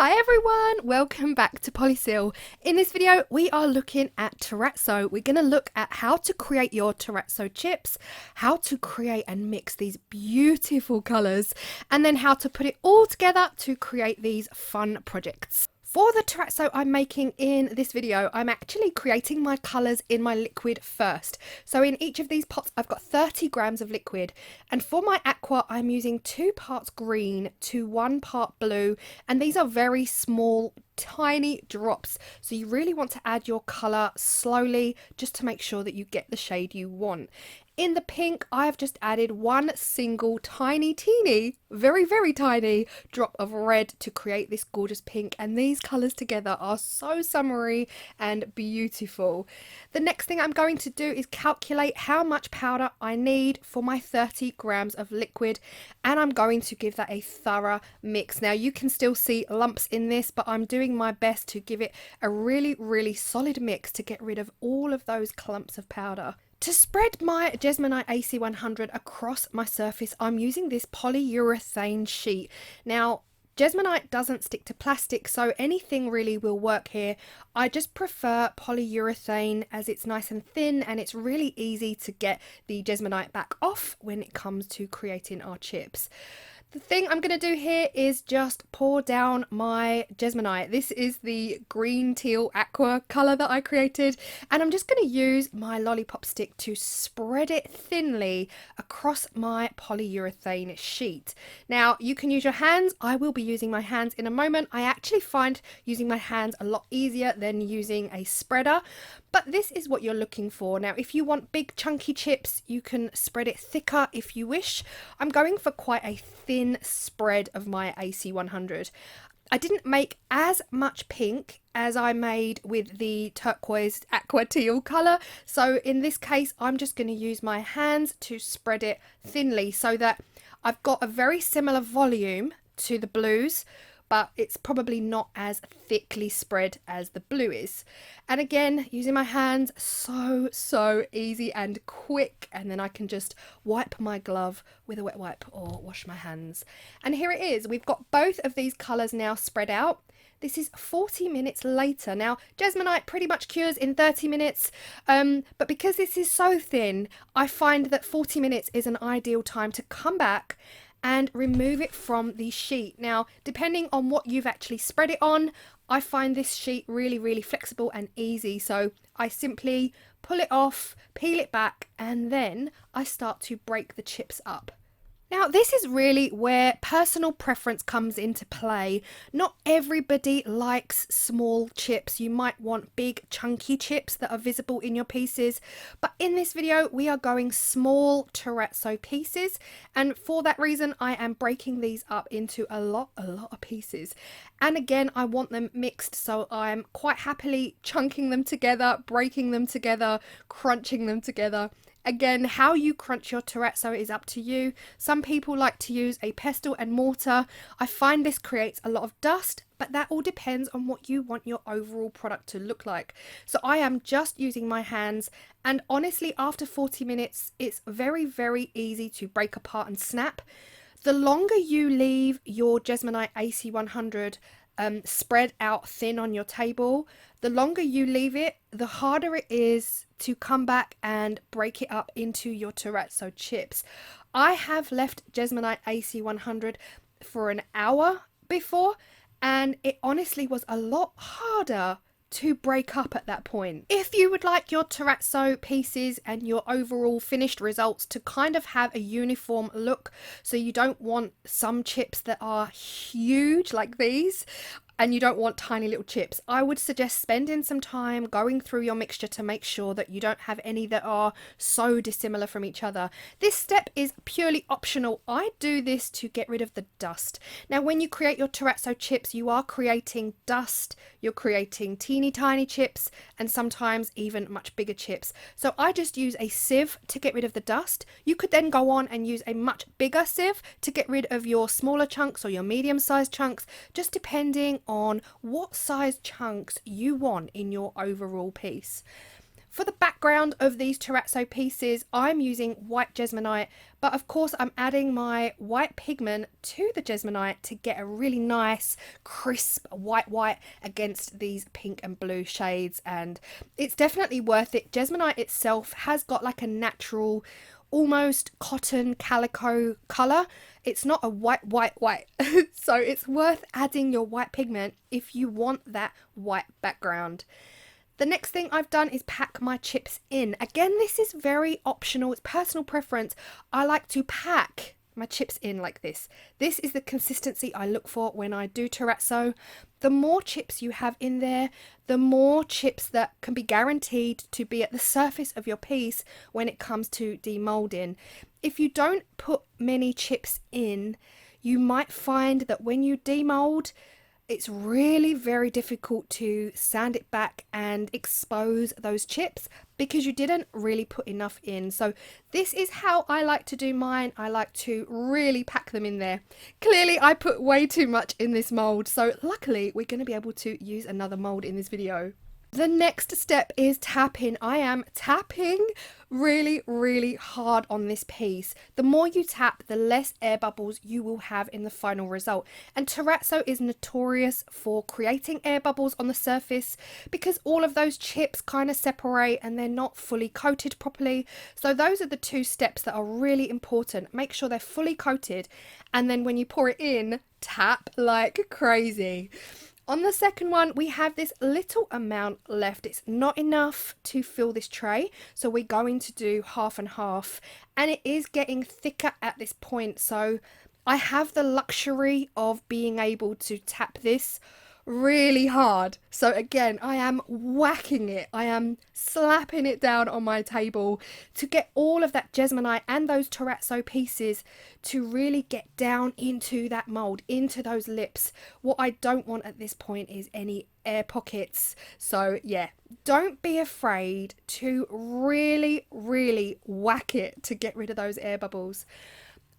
Hi everyone, welcome back to Polysil. In this video, we are looking at Terrazzo. We're going to look at how to create your Terrazzo chips, how to create and mix these beautiful colours, and then how to put it all together to create these fun projects. For the terrazzo I'm making in this video, I'm actually creating my colours in my liquid first. So in each of these pots, I've got 30 grams of liquid. And for my aqua, I'm using 2 parts green to 1 part blue. And these are very small, tiny drops. So you really want to add your colour slowly just to make sure that you get the shade you want. In the pink, I've just added one single tiny, teeny, very, very tiny drop of red to create this gorgeous pink. And these colours together are so summery and beautiful. The next thing I'm going to do is calculate how much powder I need for my 30 grams of liquid. And I'm going to give that a thorough mix. Now you can still see lumps in this, but I'm doing my best to give it a really, really solid mix to get rid of all of those clumps of powder. To spread my Jesmonite AC100 across my surface, I'm using this polyurethane sheet. Now, Jesmonite doesn't stick to plastic, so anything really will work here. I just prefer polyurethane as it's nice and thin and it's really easy to get the Jesmonite back off when it comes to creating our chips. The thing I'm going to do here is just pour down my Jesmonite. This is the green teal aqua colour that I created, and I'm just going to use my lollipop stick to spread it thinly across my polyurethane sheet. Now you can use your hands. I will be using my hands in a moment. I actually find using my hands a lot easier than using a spreader, but this is what you're looking for. Now if you want big chunky chips, you can spread it thicker if you wish. I'm going for quite a thin spread of my AC100. I didn't make as much pink as I made with the turquoise aqua teal colour, so in this case I'm just going to use my hands to spread it thinly so that I've got a very similar volume to the blues, but it's probably not as thickly spread as the blue is. And again, using my hands, so easy and quick, and then I can just wipe my glove with a wet wipe or wash my hands. And here it is. We've got both of these colours now spread out. This is 40 minutes later. Now, Jesmonite pretty much cures in 30 minutes, but because this is so thin, I find that 40 minutes is an ideal time to come back and remove it from the sheet. Now, depending on what you've actually spread it on, I find this sheet really flexible and easy. So I simply pull it off, peel it back, and then I start to break the chips up. Now, this is really where personal preference comes into play. Not everybody likes small chips. You might want big, chunky chips that are visible in your pieces. But in this video, we are going small terrazzo pieces. And for that reason, I am breaking these up into a lot of pieces. And again, I want them mixed. So I'm quite happily chunking them together, breaking them together, crunching them together. Again, how you crunch your terrazzo is up to you. Some people like to use a pestle and mortar. I find this creates a lot of dust, but that all depends on what you want your overall product to look like. So I am just using my hands, and honestly, after 40 minutes, it's very easy to break apart and snap. The longer you leave your Jesmonite AC100 spread out thin on your table, the longer you leave it, the harder it is to come back and break it up into your terrazzo chips. I have left Jesmonite AC100 for an hour before, and it honestly was a lot harder to break up at that point. If you would like your terrazzo pieces and your overall finished results to kind of have a uniform look, so you don't want some chips that are huge like these, and you don't want tiny little chips, I would suggest spending some time going through your mixture to make sure that you don't have any that are so dissimilar from each other. This step is purely optional. I do this to get rid of the dust. Now, when you create your terrazzo chips, you are creating dust, you're creating teeny tiny chips, and sometimes even much bigger chips. So I just use a sieve to get rid of the dust. You could then go on and use a much bigger sieve to get rid of your smaller chunks or your medium-sized chunks, just depending on what size chunks you want in your overall piece. For the background of these terrazzo pieces, I'm using white Jesmonite, but of course I'm adding my white pigment to the Jesmonite to get a really nice, crisp white against these pink and blue shades, and it's definitely worth it. Jesmonite itself has got like a natural, almost cotton calico colour. It's not a white. So it's worth adding your white pigment if you want that white background. The next thing I've done is pack my chips in. Again, this is very optional. It's personal preference. I like to pack my chips in like this. This is the consistency I look for when I do terrazzo. The more chips you have in there, the more chips that can be guaranteed to be at the surface of your piece when it comes to demolding. If you don't put many chips in, you might find that when you demold, it's really very difficult to sand it back and expose those chips because you didn't really put enough in. So this is how I like to do mine. I like to really pack them in there. Clearly I put way too much in this mold, so luckily we're going to be able to use another mold in this video. The next step is tapping. I am tapping really hard on this piece. The more you tap, the less air bubbles you will have in the final result. And terrazzo is notorious for creating air bubbles on the surface because all of those chips kind of separate and they're not fully coated properly. So those are the two steps that are really important. Make sure they're fully coated, and then when you pour it in, tap like crazy. On the second one, we have this little amount left. It's not enough to fill this tray, so we're going to do half and half, and it is getting thicker at this point, so I have the luxury of being able to tap this really hard. So again, I am whacking it. I am slapping it down on my table to get all of that Jesmonite and those terrazzo pieces to really get down into that mold, into those lips. What I don't want at this point is any air pockets. So yeah, don't be afraid to really whack it to get rid of those air bubbles.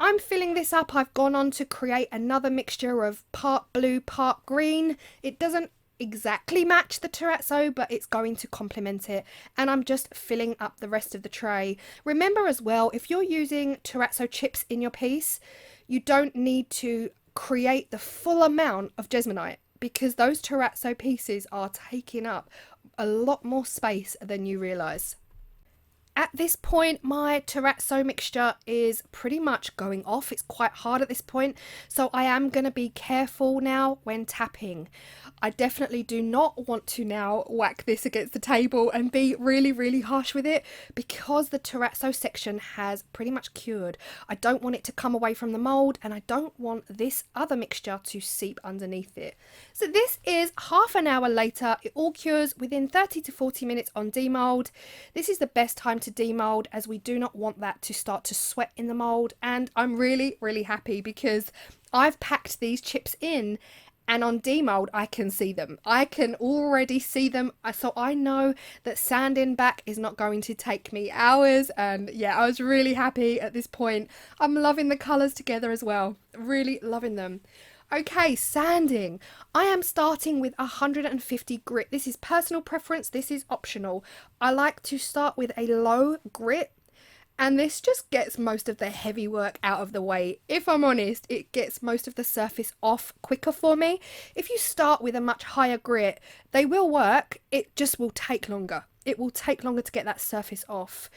I'm filling this up. I've gone on to create another mixture of part blue, part green. It doesn't exactly match the terrazzo, but it's going to complement it. And I'm just filling up the rest of the tray. Remember as well, if you're using terrazzo chips in your piece, you don't need to create the full amount of Jesmonite because those terrazzo pieces are taking up a lot more space than you realise. At this point, my terrazzo mixture is pretty much going off. It's quite hard at this point, so I am going to be careful now when tapping. I definitely do not want to now whack this against the table and be really harsh with it because the terrazzo section has pretty much cured. I don't want it to come away from the mold, and I don't want this other mixture to seep underneath it. So this is half an hour later. It all cures within 30 to 40 minutes on demold. This is the best time to demold as we do not want that to start to sweat in the mold, and I'm really happy because I've packed these chips in and on demold I can see them. I can already see them, so I know that sanding back is not going to take me hours. And yeah, I was really happy at this point. I'm loving the colours together as well, really loving them. Okay, sanding. I am starting with 150 grit. This is personal preference, this is optional. I like to start with a low grit, and this just gets most of the heavy work out of the way. If I'm honest, it gets most of the surface off quicker for me. If you start with a much higher grit, they will work, it just will take longer. It will take longer to get that surface off.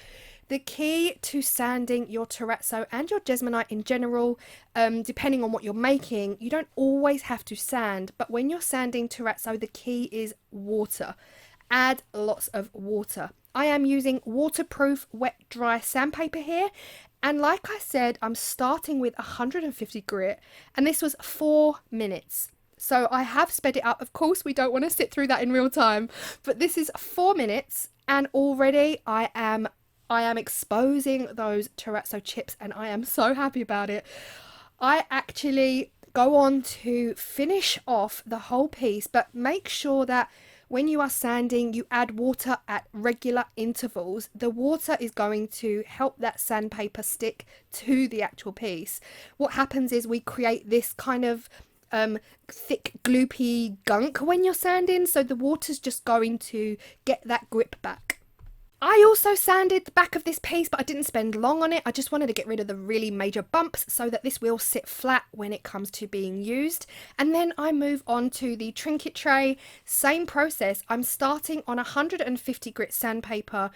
The key to sanding your terrazzo and your Jesmonite in general, depending on what you're making, you don't always have to sand, but when you're sanding terrazzo, the key is water. Add lots of water. I am using waterproof wet dry sandpaper here, and like I said, I'm starting with 150 grit, and this was 4 minutes. So I have sped it up. Of course, we don't want to sit through that in real time, but this is 4 minutes, and already I am exposing those terrazzo chips, and I am so happy about it. I actually go on to finish off the whole piece, but make sure that when you are sanding, you add water at regular intervals. The water is going to help that sandpaper stick to the actual piece. What happens is we create this kind of thick gloopy gunk when you're sanding, so the water's just going to get that grip back. I also sanded the back of this piece, but I didn't spend long on it. I just wanted to get rid of the really major bumps so that this will sit flat when it comes to being used. And then I move on to the Trinket Tray. Same process. I'm starting on 150 grit sandpaper.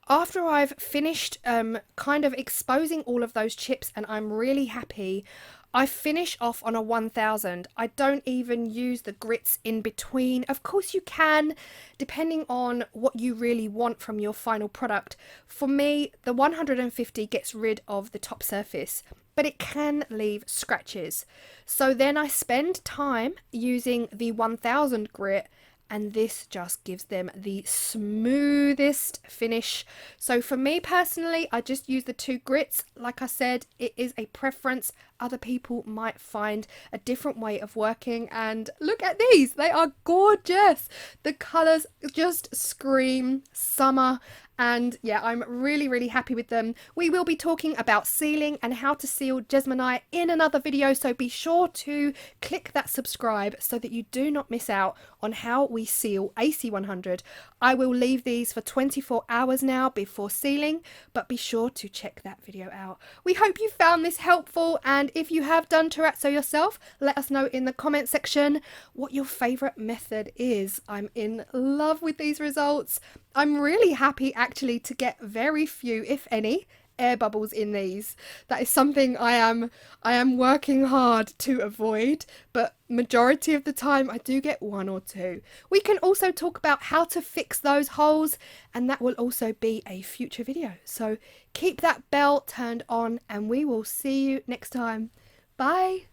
After I've finished kind of exposing all of those chips, and I'm really happy, I finish off on a 1000. I don't even use the grits in between. Of course you can, depending on what you really want from your final product. For me, the 150 gets rid of the top surface, but it can leave scratches. So then I spend time using the 1000 grit, and this just gives them the smoothest finish. So for me personally, I just use the 2 grits. Like I said, it is a preference. Other people might find a different way of working, and look at these, they are gorgeous. The colors just scream summer, and yeah, I'm really happy with them. We will be talking about sealing and how to seal Jesmonite in another video, so be sure to click that subscribe so that you do not miss out on how we seal AC100. I will leave these for 24 hours now before sealing, but be sure to check that video out. We hope you found this helpful, and if you have done Terrazzo yourself, let us know in the comment section what your favourite method is. I'm in love with these results. I'm really happy actually to get very few, if any, air bubbles in these. That is something I am working hard to avoid, but majority of the time I do get 1 or 2. We can also talk about how to fix those holes, and that will also be a future video. So keep that bell turned on, and we will see you next time. Bye.